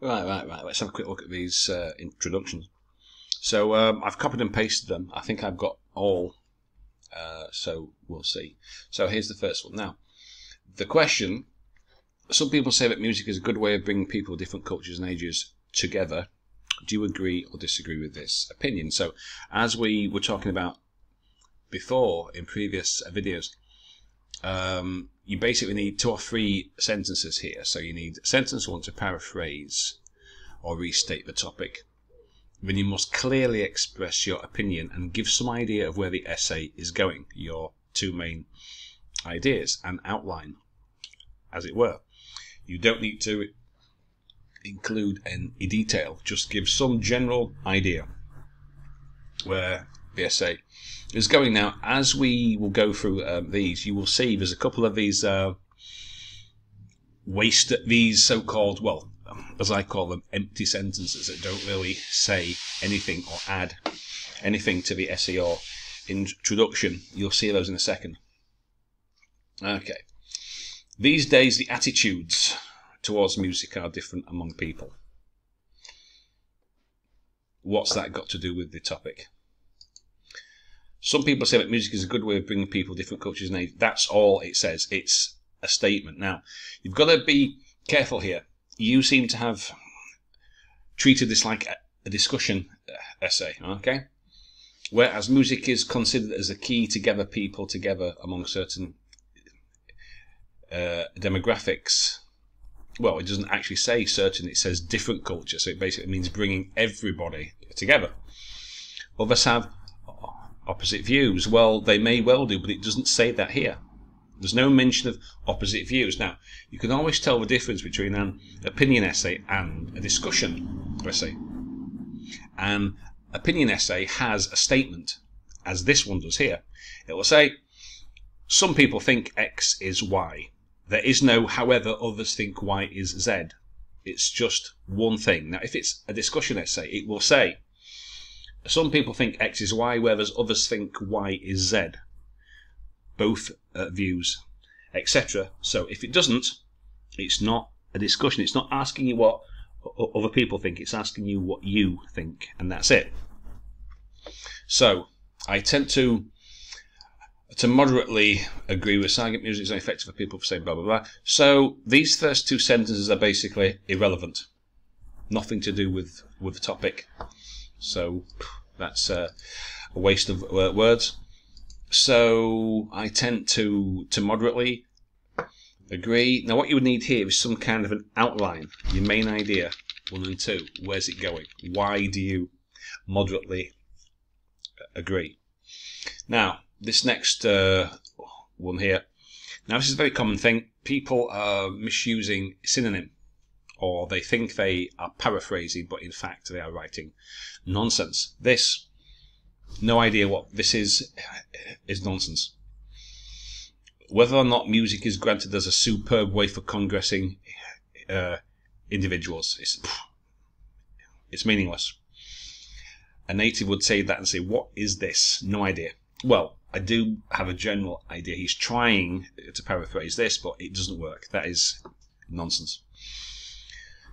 Right. Let's have a quick look at these introductions. So I've copied and pasted them. I think I've got all, so we'll see. So here's the first one. Now, the question, some people say that music is a good way of bringing people of different cultures and ages together. Do you agree or disagree with this opinion? So, as we were talking about before in previous videos, you basically need 2 or 3 sentences here. So you need sentence 1 to paraphrase or restate the topic. Then you must clearly express your opinion and give some idea of where the essay is going, your 2 main ideas, and outline, as it were. You don't need to include any detail, just give some general idea where the essay is going. Now, as we will go through these, you will see there's a couple of these these so-called, well, as I call them, empty sentences that don't really say anything or add anything to the essay or introduction. You'll see those in a second. Okay. These days, the attitudes towards music are different among people. What's that got to do with the topic? Some people say that music is a good way of bringing people of different cultures and age. That's all it says. It's a statement. Now, you've got to be careful here. You seem to have treated this like a discussion essay, okay? Whereas music is considered as a key to gather people together among certain demographics. Well, it doesn't actually say certain, it says different culture, so it basically means bringing everybody together. Others have opposite views. Well, they may well do, but it doesn't say that here. There's no mention of opposite views. Now, you can always tell the difference between an opinion essay and a discussion essay. An opinion essay has a statement, as this one does here. It will say, some people think X is Y. There is no, however, others think Y is Z. It's just one thing. Now, if it's a discussion essay, it will say, some people think X is Y, whereas others think Y is Z. Both views, etc. So if it doesn't, it's not a discussion. It's not asking you what other people think. It's asking you what you think, and that's it. So I tend to moderately agree with silent music is ineffective for people for saying blah blah blah. So these first 2 sentences are basically irrelevant, nothing to do with the topic. So that's a waste of words. So I tend to moderately agree. Now, what you would need here is some kind of an outline, your main idea, 1 and 2. Where's it going? Why do you moderately agree? Now, this next one here. Now, this is a very common thing. People are misusing synonym, or they think they are paraphrasing, but in fact they are writing nonsense. This, no idea what this is nonsense. Whether or not music is granted as a superb way for congressing individuals, it's meaningless. A native would say that and say, what is this? No idea. Well, I do have a general idea. He's trying to paraphrase this, but it doesn't work. That is nonsense.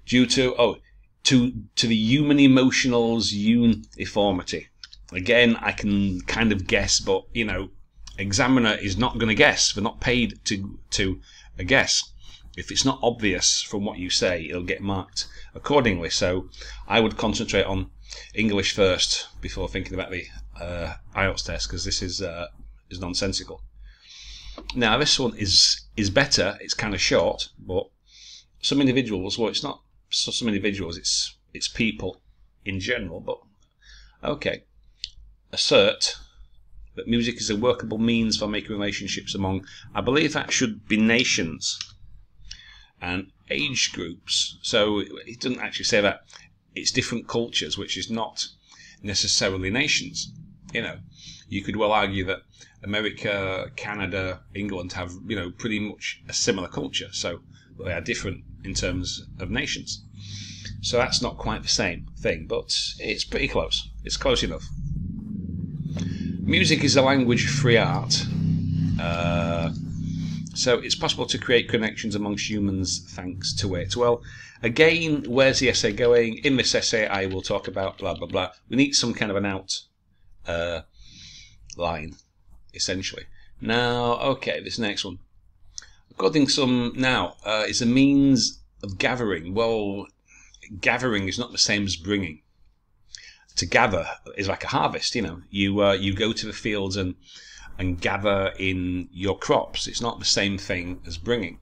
Due to the human emotional's uniformity. Again, I can kind of guess, but, you know, examiner is not going to guess. They're not paid to guess. If it's not obvious from what you say, it'll get marked accordingly. So I would concentrate on English first before thinking about the IELTS test, because this is nonsensical. Now, this one is better. It's kind of short, but some individuals, well, it's not some individuals, it's people in general, but okay. Assert that music is a workable means for making relationships among, I believe that should be nations and age groups. So it doesn't actually say that it's different cultures, which is not necessarily nations. You know, you could well argue that America, Canada, England have, you know, pretty much a similar culture, so they are different in terms of nations. So that's not quite the same thing, but it's pretty close. It's close enough. Music is a language-free art. So it's possible to create connections amongst humans thanks to it. Well, again, where's the essay going? In this essay, I will talk about blah, blah, blah. We need some kind of an out line, essentially. Now, okay, this next one. According to some, now, is a means of gathering. Well, gathering is not the same as bringing. To gather is like a harvest, you know. You go to the fields and gather in your crops. It's not the same thing as bringing.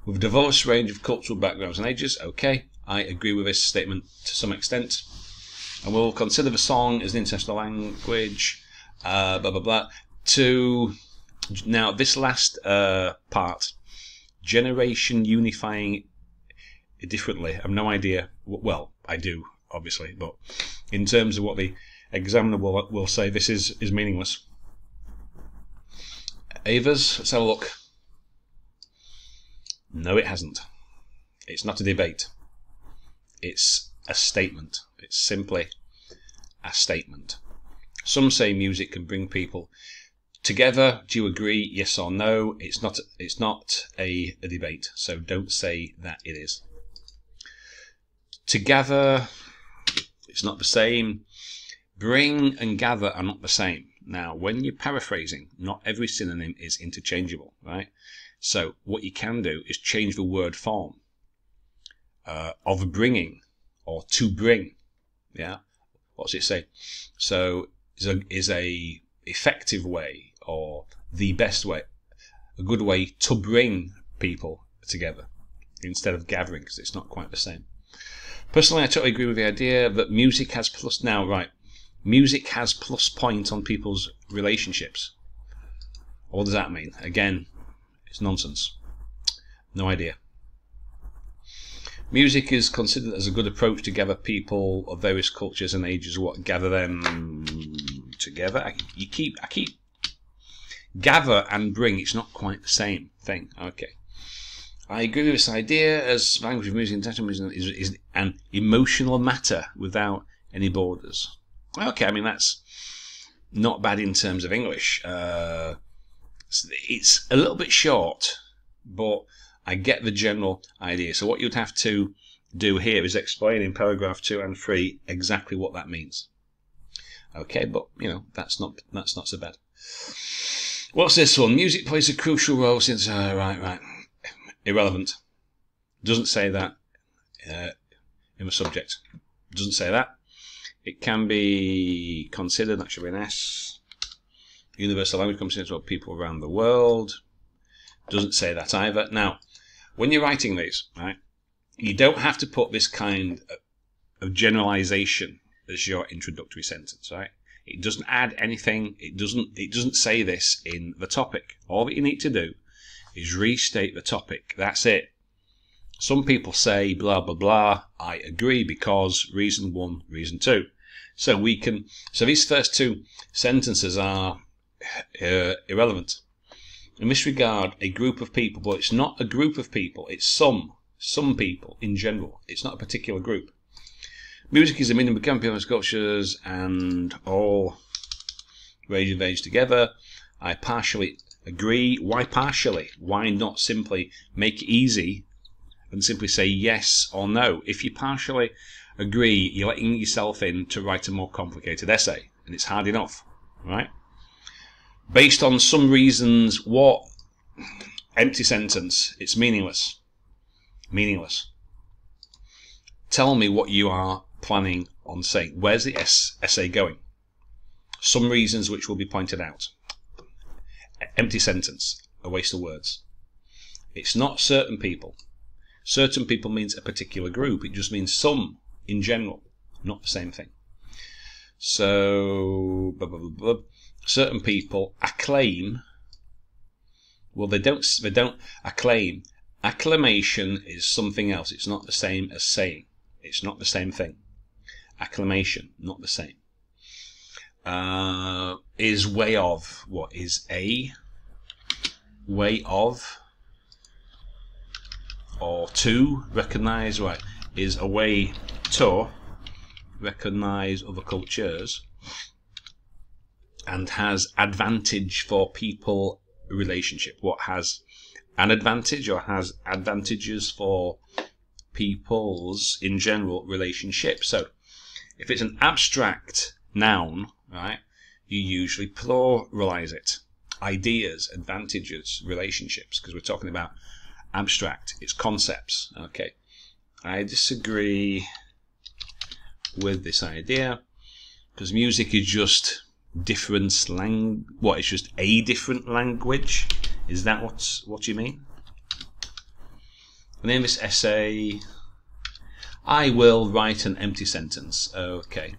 With a diverse range of cultural backgrounds and ages, okay, I agree with this statement to some extent. And we'll consider the song as an international language, blah, blah, blah. Now, this last part, generation unifying differently, I have no idea. Well, I do, obviously, but in terms of what the examiner will say, this is meaningless. Avers, let's have a look. No, it hasn't. It's not a debate. It's a statement. It's simply a statement. Some say music can bring people together. Do you agree? Yes or no? It's not a debate, so don't say that it is. To gather, it's not the same. Bring and gather are not the same. Now, when you're paraphrasing, not every synonym is interchangeable, right? So what you can do is change the word form of bringing or to bring. Yeah, what's it say? So is a effective way or the best way, a good way to bring people together instead of gathering, because it's not quite the same. Personally, I totally agree with the idea that music has plus. Now, right. Music has plus point on people's relationships. What does that mean? Again, it's nonsense. No idea. Music is considered as a good approach to gather people of various cultures and ages. What, gather them together? I keep gather and bring. It's not quite the same thing. Okay. I agree with this idea as language of music and is an emotional matter without any borders. Okay, I mean, that's not bad in terms of English. It's a little bit short, but I get the general idea. So what you'd have to do here is explain in paragraph 2 and 3 exactly what that means. Okay, but, you know, that's not so bad. What's this one? Music plays a crucial role since... right. Irrelevant. Doesn't say that in the subject. Doesn't say that. It can be considered, that should be an S. Universal language comes into people around the world. Doesn't say that either. Now, when you're writing these, right, you don't have to put this kind of generalization as your introductory sentence, right? It doesn't add anything. It doesn't say this in the topic. All that you need to do is restate the topic. That's it. Some people say blah blah blah. I agree because reason 1, reason 2. So these first 2 sentences are irrelevant. In this regard, a group of people, but it's not a group of people. It's some people in general. It's not a particular group. Music is a medium of camping cultures and all range of age together. I partially agree. Why partially? Why not simply make it easy and simply say yes or no? If you partially agree, you're letting yourself in to write a more complicated essay, and it's hard enough, right? Based on some reasons, what? Empty sentence. It's meaningless. Meaningless. Tell me what you are planning on saying. Where's the essay going? Some reasons which will be pointed out. Empty sentence. A waste of words. It's not certain people. Certain people means a particular group. It just means some in general. Not the same thing. So, blah, blah, blah, blah. Certain people acclaim. Well, they don't acclaim. Acclamation is something else. It's not the same as saying. It's not the same thing. Acclamation, not the same. Is way of. What is a way of? Or to recognize, right? Is a way to recognize other cultures and has advantage for people relationship, what has an advantage or has advantages for people's in general relationship. So if it's an abstract noun, right, you usually pluralize it. Ideas, advantages, relationships, because we're talking about abstract, it's concepts. Okay, I disagree with this idea, because music is just different slang. What, it's just a different language? Is that what you mean? And in this essay, I will write an empty sentence. Okay,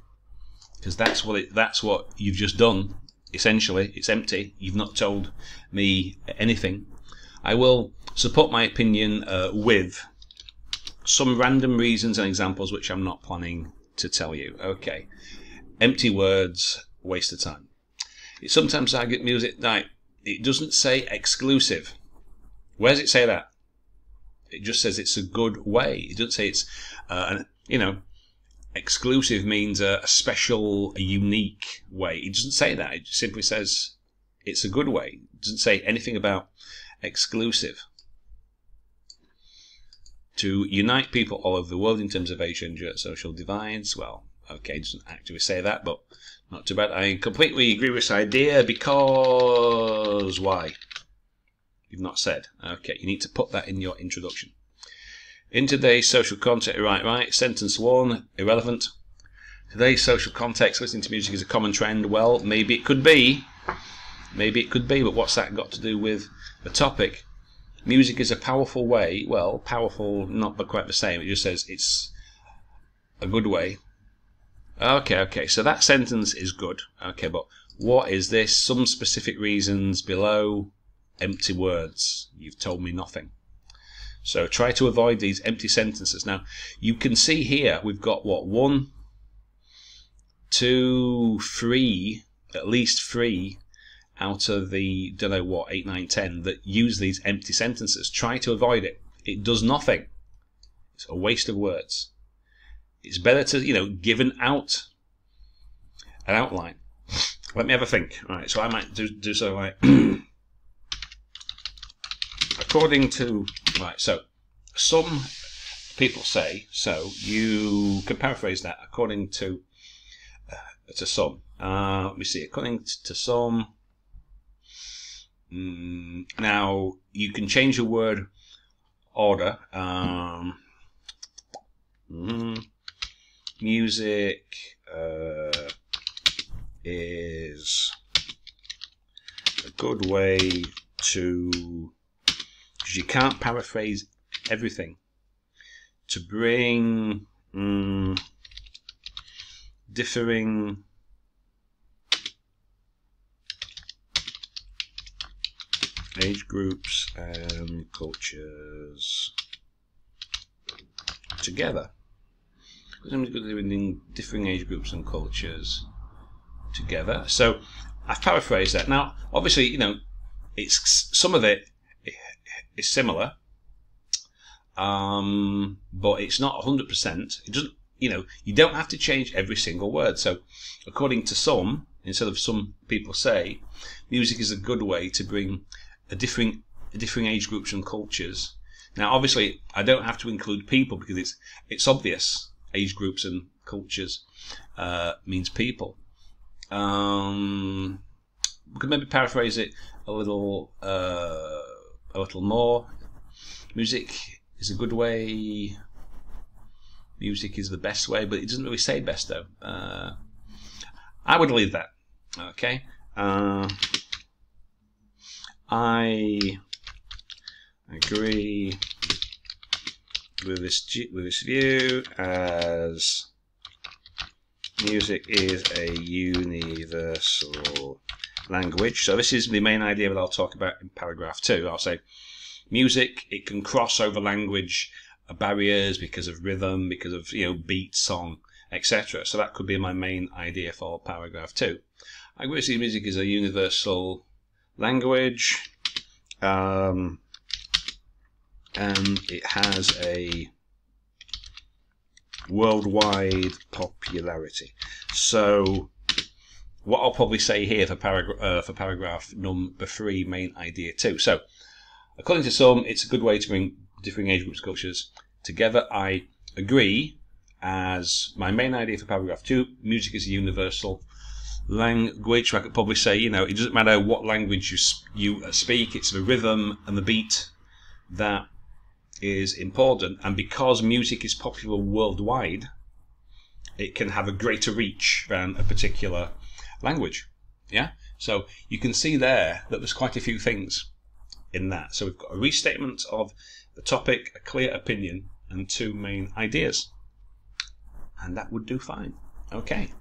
because that's what you've just done. Essentially, it's empty. You've not told me anything. I will support my opinion with some random reasons and examples which I'm not planning to tell you. Okay, empty words, waste of time. It's sometimes I get music like it doesn't say exclusive. Where does it say that? It just says it's a good way. It doesn't say it's exclusive means a special, a unique way. It doesn't say that. It simply says it's a good way. It doesn't say anything about exclusive. To unite people all over the world in terms of age and social divides. Well, okay, it doesn't actually say that, but not too bad. I completely agree with this idea because why? You've not said. Okay, you need to put that in your introduction. In today's social context, right. Sentence 1, irrelevant. Today's social context, listening to music is a common trend. Well, maybe it could be. Maybe it could be, but what's that got to do with the topic? Music is a powerful way. Well, powerful, not but quite the same. It just says it's a good way. Okay, so that sentence is good. Okay, but what is this? Some specific reasons below. Empty words. You've told me nothing. So try to avoid these empty sentences. Now, you can see here we've got what? 1, 2, 3, at least 3 out of the, don't know what, 8, 9, 10 that use these empty sentences. Try to avoid it. It does nothing. It's a waste of words. It's better to, give an outline. Let me have a think. All right, so I might do so like... According to, so some people say, so you can paraphrase that according to some. Let me see, according to some, now you can change the word order. Music is a good way to... because you can't paraphrase everything, to bring differing age groups and cultures together. Differing age groups and cultures together. So I've paraphrased that. Now, obviously, it's some of it is similar, but it's not 100%. It doesn't, you don't have to change every single word. So, according to some, instead of some people say, music is a good way to bring differing age groups and cultures. Now, obviously, I don't have to include people because it's obvious. Age groups and cultures means people. We could maybe paraphrase it a little more. Music is a good way. Music is the best way, but it doesn't really say best though. I would leave that. Okay. I agree with this view, as music is a universal language. So this is the main idea that I'll talk about in paragraph 2. I'll say music, it can cross over language barriers because of rhythm, because of beat, song, etc. So that could be my main idea for paragraph 2. I agree with music is a universal language, and it has a worldwide popularity. So what I'll probably say here for paragraph number 3, main idea 2. So, according to some, it's a good way to bring differing age groups, cultures together. I agree. As my main idea for paragraph 2, music is a universal language. I could probably say, it doesn't matter what language you speak, it's the rhythm and the beat that is important. And because music is popular worldwide, it can have a greater reach than a particular language. Yeah? So you can see there that there's quite a few things in that. So we've got a restatement of the topic, a clear opinion, and 2 main ideas. And that would do fine. Okay.